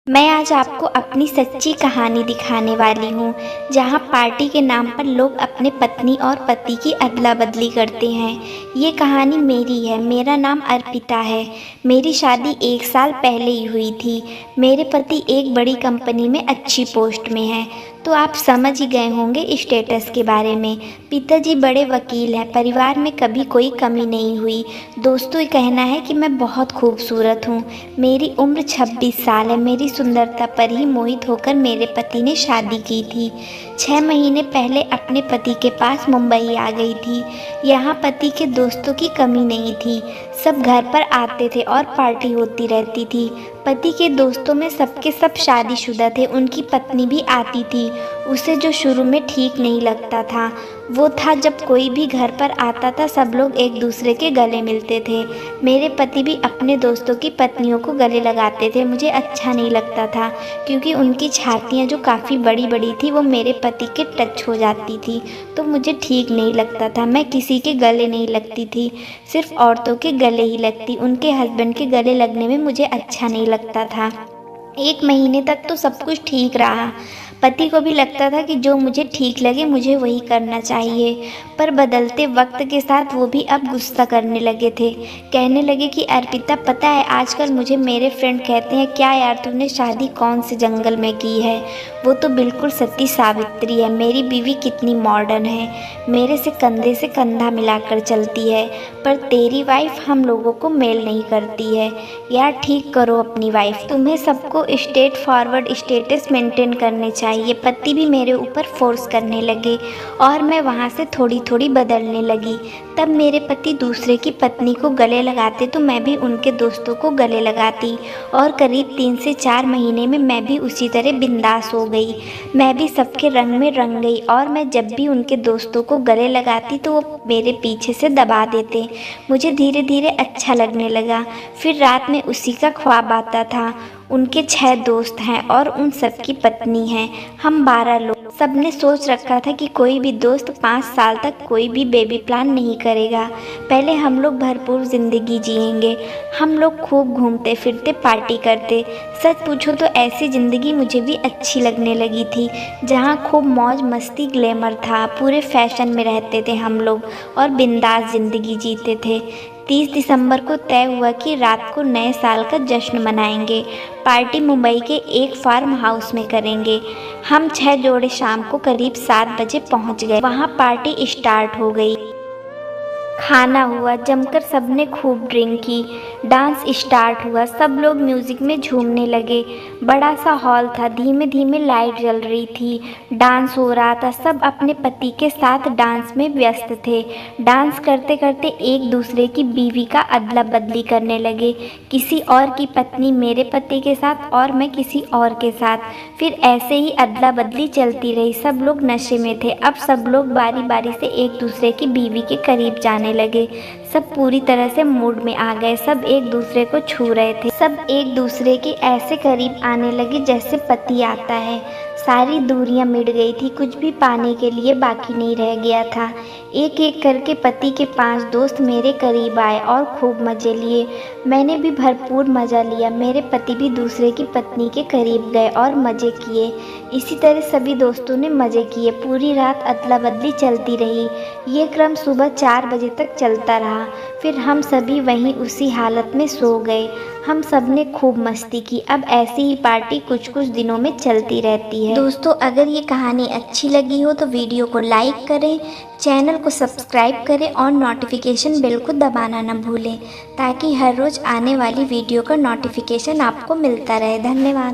मैं आज आपको अपनी सच्ची कहानी दिखाने वाली हूँ, जहाँ पार्टी के नाम पर लोग अपने पत्नी और पति की अदला बदली करते हैं। ये कहानी मेरी है। मेरा नाम अर्पिता है। मेरी शादी 1 साल पहले ही हुई थी। मेरे पति एक बड़ी कंपनी में अच्छी पोस्ट में हैं, तो आप समझ ही गए होंगे स्टेटस के बारे में। पिताजी बड़े वकील हैं। परिवार में कभी कोई कमी नहीं हुई। दोस्तों का कहना है कि मैं बहुत खूबसूरत हूँ। मेरी उम्र 26 साल है। मेरी सुंदरता पर ही मोहित होकर मेरे पति ने शादी की थी। 6 महीने पहले अपने पति के पास मुंबई आ गई थी। यहाँ पति के दोस्तों की कमी नहीं थी। सब घर पर आते थे और पार्टी होती रहती थी। पति के दोस्तों में सबके सब शादीशुदा थे। उनकी पत्नी भी आती थी। उसे जो शुरू में ठीक नहीं लगता था वो था जब कोई भी घर पर आता था सब लोग एक दूसरे के गले मिलते थे। मेरे पति भी अपने दोस्तों की पत्नियों को गले लगाते थे। मुझे अच्छा नहीं लगता था क्योंकि उनकी छातियाँ जो काफ़ी बड़ी बड़ी थी वो मेरे पति के टच हो जाती थी, तो मुझे ठीक नहीं लगता था। मैं किसी के गले नहीं लगती थी, सिर्फ औरतों के गले ही लगती। उनके हस्बैंड के गले लगने में मुझे अच्छा नहीं लगता था। 1 महीने तक तो सब कुछ ठीक रहा। पति को भी लगता था कि जो मुझे ठीक लगे मुझे वही करना चाहिए, पर बदलते वक्त के साथ वो भी अब गुस्सा करने लगे थे। कहने लगे कि अर्पिता, पता है आजकल मुझे मेरे फ्रेंड कहते हैं, क्या यार तूने शादी कौन से जंगल में की है? वो तो बिल्कुल सती सावित्री है। मेरी बीवी कितनी मॉडर्न है, मेरे से कंधा मिलाकर चलती है, पर तेरी वाइफ हम लोगों को मेल नहीं करती है। यार ठीक करो अपनी वाइफ। तुम्हें सबको स्ट्रेट फॉरवर्ड स्टेटस मेंटेन करने चाहिए। पति भी मेरे ऊपर फोर्स करने लगे और मैं वहाँ से थोड़ी थोड़ी बदलने लगी। तब मेरे पति दूसरे की पत्नी को गले लगाते तो मैं भी उनके दोस्तों को गले लगाती, और करीब 3 से 4 महीने में मैं भी उसी तरह बिंदास हो गई। मैं भी सबके रंग में रंग गई, और मैं जब भी उनके दोस्तों को गले लगाती तो वो मेरे पीछे से दबा देते। मुझे धीरे धीरे अच्छा लगने लगा। फिर रात में उसी का ख्वाब आता था। उनके 6 दोस्त हैं और उन सबकी पत्नी हैं। हम 12 लोग। सबने सोच रखा था कि कोई भी दोस्त 5 साल तक कोई भी बेबी प्लान नहीं करेगा। पहले हम लोग भरपूर ज़िंदगी जिएंगे। हम लोग खूब घूमते फिरते पार्टी करते। सच पूछो तो ऐसी ज़िंदगी मुझे भी अच्छी लगने लगी थी, जहाँ खूब मौज मस्ती ग्लैमर था। पूरे फैशन में रहते थे हम लोग और बिंदास ज़िंदगी जीते थे। 30 दिसंबर को तय हुआ कि रात को नए साल का जश्न मनाएंगे। पार्टी मुंबई के एक फार्म हाउस में करेंगे। हम 6 जोड़े शाम को करीब 7 बजे पहुंच गए। वहां पार्टी स्टार्ट हो गई। खाना हुआ, जमकर सबने खूब ड्रिंक की। डांस स्टार्ट हुआ। सब लोग म्यूज़िक में झूमने लगे। बड़ा सा हॉल था। धीमे धीमे लाइट जल रही थी। डांस हो रहा था। सब अपने पति के साथ डांस में व्यस्त थे। डांस करते करते एक दूसरे की बीवी का अदला बदली करने लगे। किसी और की पत्नी मेरे पति के साथ और मैं किसी और के साथ। फिर ऐसे ही अदला बदली चलती रही। सब लोग नशे में थे। अब सब लोग बारी बारी से एक दूसरे की बीवी के करीब जाने लगे। सब पूरी तरह से मूड में आ गए। सब एक दूसरे को छू रहे थे। सब एक दूसरे के ऐसे करीब आने लगे जैसे पति आता है। सारी दूरियां मिट गई थी। कुछ भी पाने के लिए बाकी नहीं रह गया था। एक एक करके पति के 5 दोस्त मेरे करीब आए और खूब मज़े लिए। मैंने भी भरपूर मज़ा लिया। मेरे पति भी दूसरे की पत्नी के करीब गए और मज़े किए। इसी तरह सभी दोस्तों ने मज़े किए। पूरी रात अदला बदली चलती रही। ये क्रम सुबह 4 बजे तक चलता रहा। फिर हम सभी वहीं उसी हालत में सो गए। हम सब ने खूब मस्ती की। अब ऐसी ही पार्टी कुछ कुछ दिनों में चलती रहती है। दोस्तों, अगर ये कहानी अच्छी लगी हो तो वीडियो को लाइक करें, चैनल को सब्सक्राइब करें और नोटिफिकेशन बेल को दबाना न भूलें, ताकि हर रोज़ आने वाली वीडियो का नोटिफिकेशन आपको मिलता रहे। धन्यवाद।